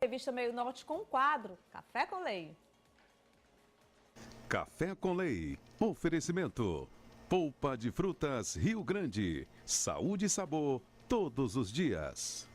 Revista Meio Norte com o quadro Café com Lei. Café com Lei. Oferecimento. Polpa de frutas Rio Grande. Saúde e sabor todos os dias.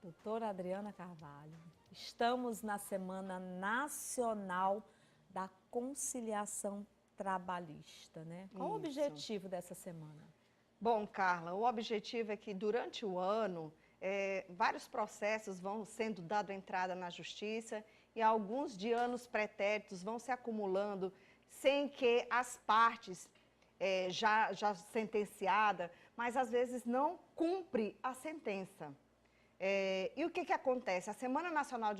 Doutora Adriana Carvalho, estamos na Semana Nacional da Conciliação Trabalhista, né? Qual o objetivo dessa semana? Bom, Carla, o objetivo é que durante o ano, vários processos vão sendo dado entrada na Justiça e alguns de anos pretéritos vão se acumulando sem que as partes já sentenciadas, mas às vezes não cumpre a sentença. E o que acontece? A Semana Nacional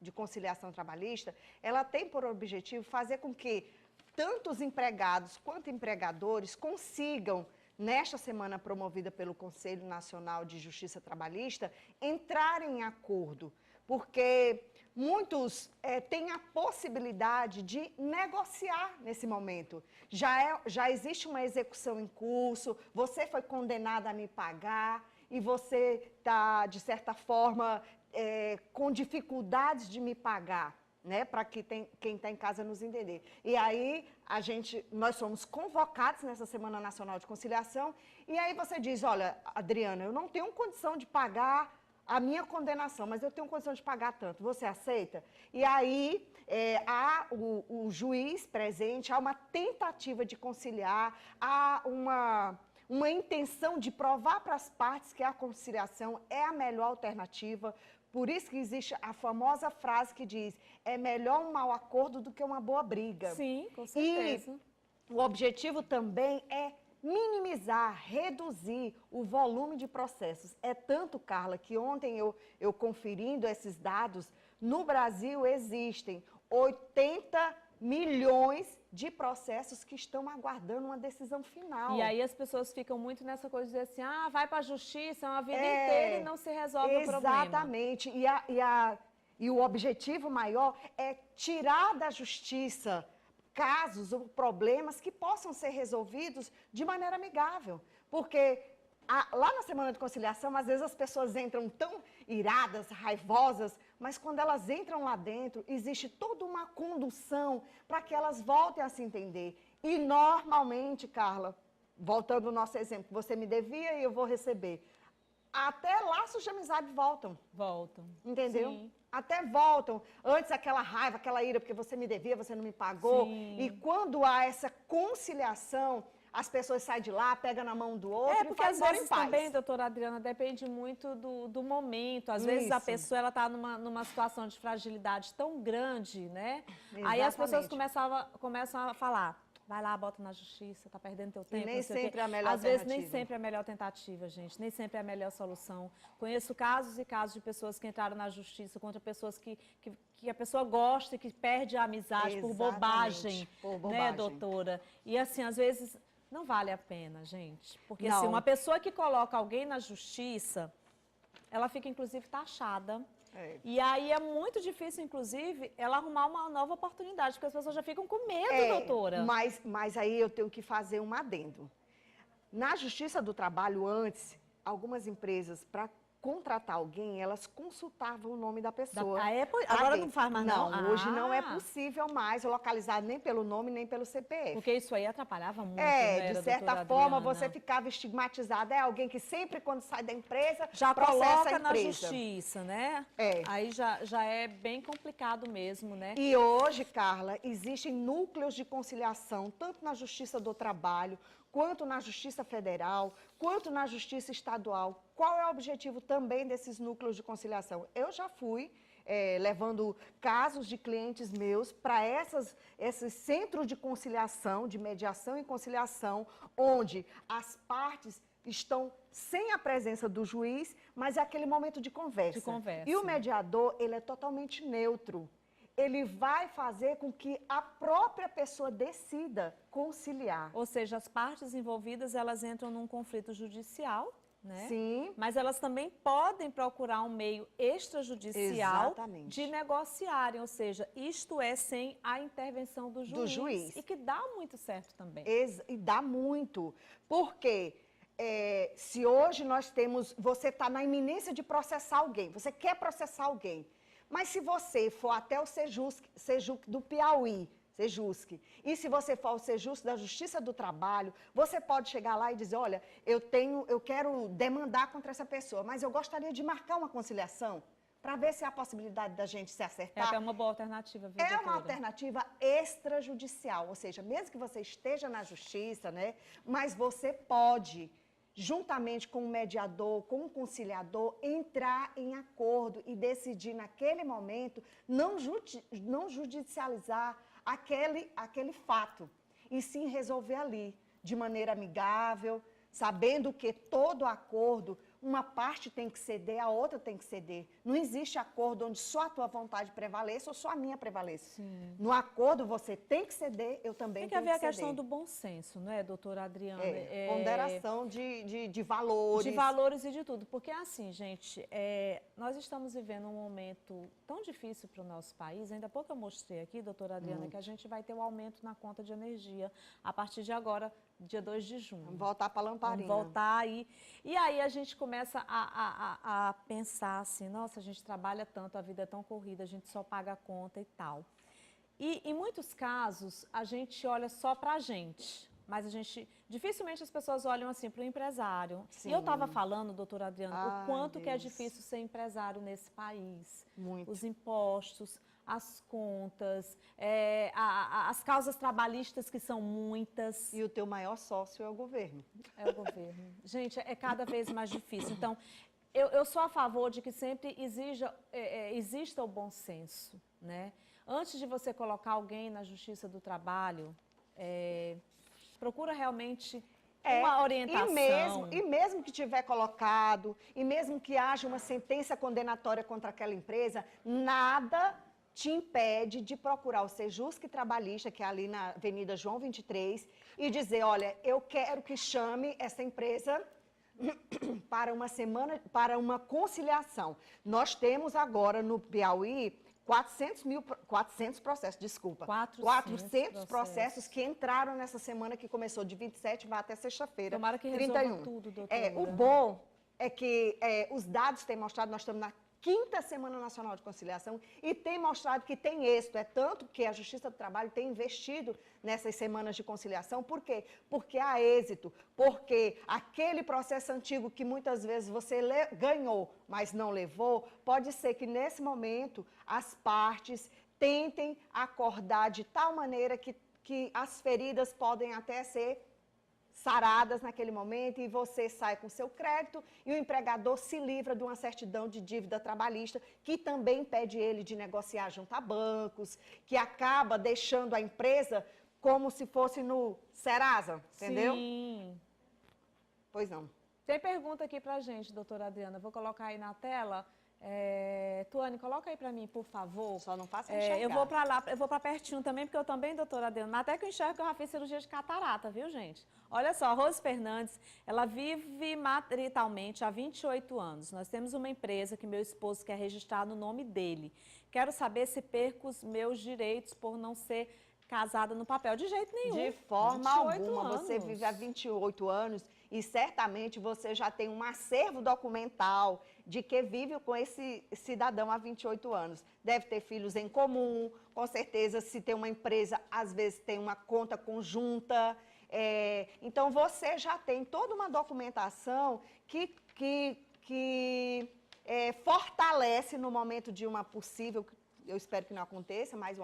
de Conciliação Trabalhista, ela tem por objetivo fazer com que tanto os empregados quanto empregadores consigam, nesta semana promovida pelo Conselho Nacional de Justiça Trabalhista, entrarem em acordo, porque muitos têm a possibilidade de negociar nesse momento. Já existe uma execução em curso, você foi condenado a me pagar e você está, de certa forma, com dificuldades de me pagar, né, para que quem está em casa nos entender. E aí, nós somos convocados nessa Semana Nacional de Conciliação, e aí você diz, olha, Adriana, eu não tenho condição de pagar a minha condenação, mas eu tenho condição de pagar tanto, você aceita? E aí, há o juiz presente, há uma tentativa de conciliar, há uma intenção de provar para as partes que a conciliação é a melhor alternativa. Por isso que existe a famosa frase que diz, é melhor um mau acordo do que uma boa briga. Sim, com certeza. E o objetivo também é minimizar, reduzir o volume de processos. É tanto, Carla, que ontem eu conferindo esses dados, no Brasil existem 80 milhões de processos que estão aguardando uma decisão final. E aí as pessoas ficam muito nessa coisa de dizer assim, vai para a justiça uma vida inteira e não se resolve o problema. Exatamente. E o objetivo maior é tirar da justiça casos ou problemas que possam ser resolvidos de maneira amigável. Porque lá na Semana de Conciliação, às vezes as pessoas entram tão iradas, raivosas, mas quando elas entram lá dentro, existe toda uma condução para que elas voltem a se entender. E normalmente, Carla, voltando ao nosso exemplo, você me devia e eu vou receber. Até laços de amizade voltam. Voltam. Entendeu? Sim. Até voltam. Antes aquela raiva, aquela ira, porque você me devia, você não me pagou. Sim. E quando há essa conciliação, as pessoas saem de lá, pegam na mão do outro porque e vai às embora em vezes paz. também, doutora Adriana, depende muito do momento. Às vezes a pessoa está numa situação de fragilidade tão grande, né? Exatamente. Aí as pessoas começam a falar, vai lá, bota na justiça, tá perdendo teu tempo. Nem sempre é a melhor alternativa. Às vezes nem sempre é a melhor tentativa, gente. Nem sempre é a melhor solução. Conheço casos e casos de pessoas que entraram na justiça contra pessoas que a pessoa gosta e que perde a amizade por bobagem, né, doutora? E assim, às vezes não vale a pena, gente. Porque assim, uma pessoa que coloca alguém na justiça, ela fica inclusive taxada. E aí é muito difícil, inclusive, ela arrumar uma nova oportunidade, porque as pessoas já ficam com medo, doutora. Mas aí eu tenho que fazer um adendo. Na Justiça do Trabalho, antes, algumas empresas, para contratar alguém, elas consultavam o nome da pessoa. Agora não faz mais não? Não, hoje não é possível mais localizar nem pelo nome, nem pelo CPF. Porque isso aí atrapalhava muito, né, de certa forma, você ficava estigmatizada. É alguém que sempre, quando sai da empresa, já processa coloca a na empresa. justiça, né? Aí já é bem complicado mesmo, né? E hoje, Carla, existem núcleos de conciliação, tanto na Justiça do Trabalho, quanto na Justiça Federal, quanto na Justiça Estadual. Qual é o objetivo também desses núcleos de conciliação? Eu já fui levando casos de clientes meus para esses centros de conciliação, de mediação e conciliação, onde as partes estão sem a presença do juiz, mas é aquele momento de conversa. E o mediador, ele é totalmente neutro. Ele vai fazer com que a própria pessoa decida conciliar. Ou seja, as partes envolvidas, elas entram num conflito judicial, né? Sim. Mas elas também podem procurar um meio extrajudicial Exatamente. de negociarem, ou seja, isto é sem a intervenção do juiz. E que dá muito certo também. E dá muito. Porque se hoje nós temos, você está na iminência de processar alguém, você quer processar alguém, mas se você for até o Sejusc do Piauí, Sejusc, e se você for ao Sejusc da Justiça do Trabalho, você pode chegar lá e dizer, olha, eu quero demandar contra essa pessoa, mas eu gostaria de marcar uma conciliação para ver se há a possibilidade da gente se acertar. É até uma boa alternativa, viu, É doutora? uma alternativa extrajudicial, ou seja, mesmo que você esteja na justiça, né, mas você pode, juntamente com um mediador, com um conciliador, entrar em acordo e decidir naquele momento não judicializar aquele fato, e sim resolver ali, de maneira amigável, sabendo que todo acordo, uma parte tem que ceder, a outra tem que ceder. Não existe acordo onde só a tua vontade prevaleça ou só a minha prevaleça. Sim. No acordo você tem que ceder, eu também tenho que ceder. Tem que haver a questão do bom senso, não é, doutora Adriana? Ponderação de valores. De valores e de tudo. Porque assim, gente, nós estamos vivendo um momento tão difícil para o nosso país. Ainda há pouco eu mostrei aqui, doutora Adriana, que a gente vai ter um aumento na conta de energia a partir de agora, dia 2 de junho. Vamos voltar para a lamparina. Vamos voltar aí. E aí a gente começa a pensar assim, nossa, a gente trabalha tanto, a vida é tão corrida, a gente só paga a conta e tal. E em muitos casos, a gente olha só para a gente, mas dificilmente as pessoas olham assim para o empresário. Sim. E eu estava falando, doutora Adriana, o quanto Deus. que é difícil ser empresário nesse país. Muito. Os impostos, as contas, as causas trabalhistas que são muitas. E o teu maior sócio é o governo. É o governo. Gente, é cada vez mais difícil. Então, eu sou a favor de que sempre exista o bom senso, né? Antes de você colocar alguém na Justiça do Trabalho, procura realmente uma orientação. E mesmo que tiver colocado, e mesmo que haja uma sentença condenatória contra aquela empresa, nada te impede de procurar o Sejusc Trabalhista, que é ali na Avenida João 23, e dizer, olha, eu quero que chame essa empresa para uma conciliação. Nós temos agora no Piauí 400 processos, desculpa. 400 processos que entraram nessa semana que começou de 27, vai até sexta-feira. Tomara que 31. resolva tudo, doutora. O bom é que os dados têm mostrado, nós estamos na 5ª Semana Nacional de Conciliação e tem mostrado que tem êxito. É tanto que a Justiça do Trabalho tem investido nessas semanas de conciliação. Por quê? Porque há êxito. Porque aquele processo antigo que muitas vezes você ganhou, mas não levou, pode ser que nesse momento as partes tentem acordar de tal maneira que as feridas podem até ser saradas naquele momento e você sai com seu crédito e o empregador se livra de uma certidão de dívida trabalhista que também impede ele de negociar junto a bancos, que acaba deixando a empresa como se fosse no Serasa, entendeu? Sim. Pois não. Tem pergunta aqui pra gente, doutora Adriana, vou colocar aí na tela. Tuane, coloca aí para mim, por favor. Só não faça enxergar. Eu vou para lá, eu vou para pertinho também, porque eu também, doutora Adriana, até que eu enxergo que eu já fiz cirurgia de catarata, viu, gente? Olha só, a Rose Fernandes, ela vive maritalmente há 28 anos. Nós temos uma empresa que meu esposo quer registrar no nome dele. Quero saber se perco os meus direitos por não ser casada no papel. De jeito nenhum. De forma alguma. anos. Você vive há 28 anos e certamente você já tem um acervo documental de que vive com esse cidadão há 28 anos. Deve ter filhos em comum, com certeza, se tem uma empresa, às vezes tem uma conta conjunta. Então, você já tem toda uma documentação que fortalece no momento de uma possível, eu espero que não aconteça, mas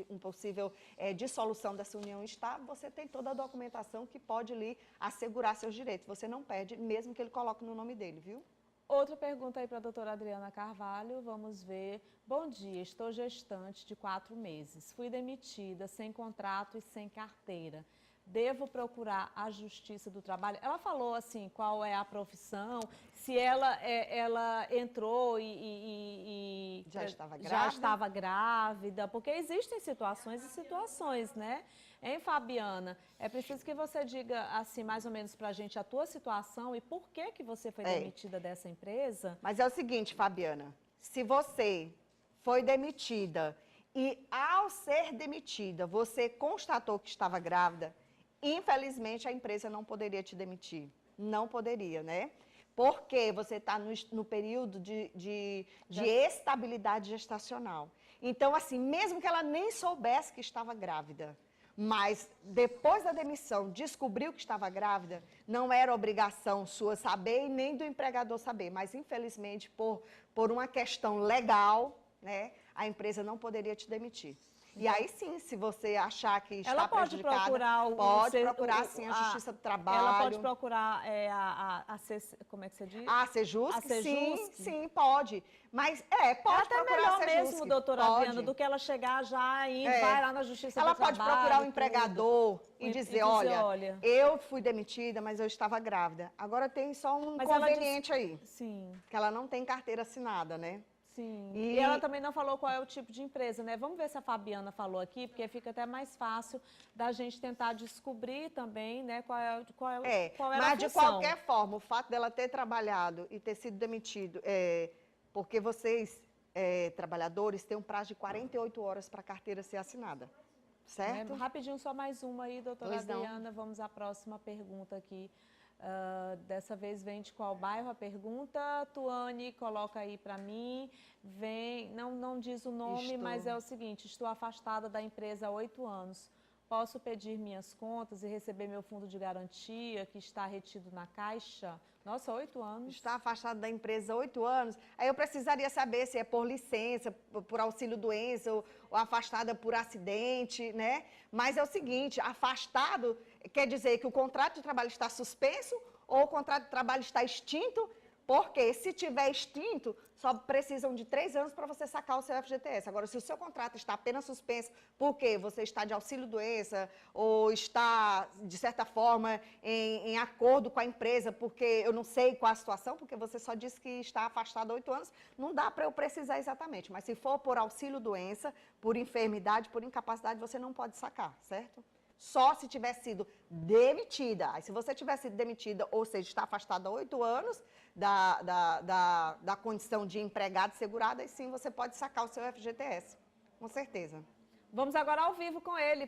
um possível dissolução dessa união estável, você tem toda a documentação que pode lhe assegurar seus direitos. Você não perde, mesmo que ele coloque no nome dele, viu? Outra pergunta aí para a doutora Adriana Carvalho, vamos ver. Bom dia, estou gestante de 4 meses. Fui demitida sem contrato e sem carteira. devo procurar a Justiça do Trabalho? Ela falou assim, qual é a profissão, se ela entrou e Já estava grávida? Já estava grávida, porque existem situações e situações, né? Hein, Fabiana? É preciso que você diga, assim, mais ou menos para a gente a tua situação e por que você foi demitida dessa empresa. Mas é o seguinte, Fabiana, se você foi demitida e ao ser demitida, você constatou que estava grávida, infelizmente a empresa não poderia te demitir. Não poderia, né? Porque você está no período de estabilidade gestacional. Então, assim, mesmo que ela nem soubesse que estava grávida, mas depois da demissão descobriu que estava grávida, não era obrigação sua saber e nem do empregador saber. Mas, infelizmente, por uma questão legal, né, a empresa não poderia te demitir. E aí sim, se você achar que está ela pode prejudicada, procurar procurar sim a Justiça do Trabalho. Ela pode procurar como é que você diz? A Sejusc? A Sejusc? Sim, pode. Mas pode até procurar melhor a Sejusc. mesmo, doutora Adriana, do que ela chegar já e vai lá na Justiça Ela do Trabalho. pode procurar o empregador e dizer, olha, olha, eu fui demitida, mas eu estava grávida. Agora tem só um inconveniente aí. Sim. Que ela não tem carteira assinada, né? Sim. E ela também não falou qual é o tipo de empresa, né? Vamos ver se a Fabiana falou aqui, porque fica até mais fácil da gente tentar descobrir também, né, qual era mas a de função. qualquer forma, o fato dela ter trabalhado e ter sido demitido, porque vocês, trabalhadores, têm um prazo de 48 horas para a carteira ser assinada, certo? Rapidinho, só mais uma aí, doutora Pois não. Adriana. Vamos à próxima pergunta aqui. Dessa vez vem de qual bairro a pergunta? Tuane, coloca aí para mim. Não diz o nome, mas é o seguinte: estou afastada da empresa há 8 anos. Posso pedir minhas contas e receber meu fundo de garantia que está retido na Caixa? Nossa, 8 anos. Está afastado da empresa há 8 anos. Aí eu precisaria saber se é por licença, por auxílio-doença ou afastada por acidente, né? Mas é o seguinte, afastado quer dizer que o contrato de trabalho está suspenso ou o contrato de trabalho está extinto, porque se tiver extinto, só precisam de 3 anos para você sacar o seu FGTS. Agora, se o seu contrato está apenas suspenso porque você está de auxílio-doença ou está, de certa forma, em acordo com a empresa, porque eu não sei qual a situação, porque você só disse que está afastado há 8 anos, não dá para eu precisar exatamente. Mas se for por auxílio-doença, por enfermidade, por incapacidade, você não pode sacar, certo? Só se tiver sido demitida. Aí, se você tiver sido demitida, ou seja, está afastada há 8 anos da condição de empregado segurado, aí sim você pode sacar o seu FGTS. Com certeza. Vamos agora ao vivo com ele.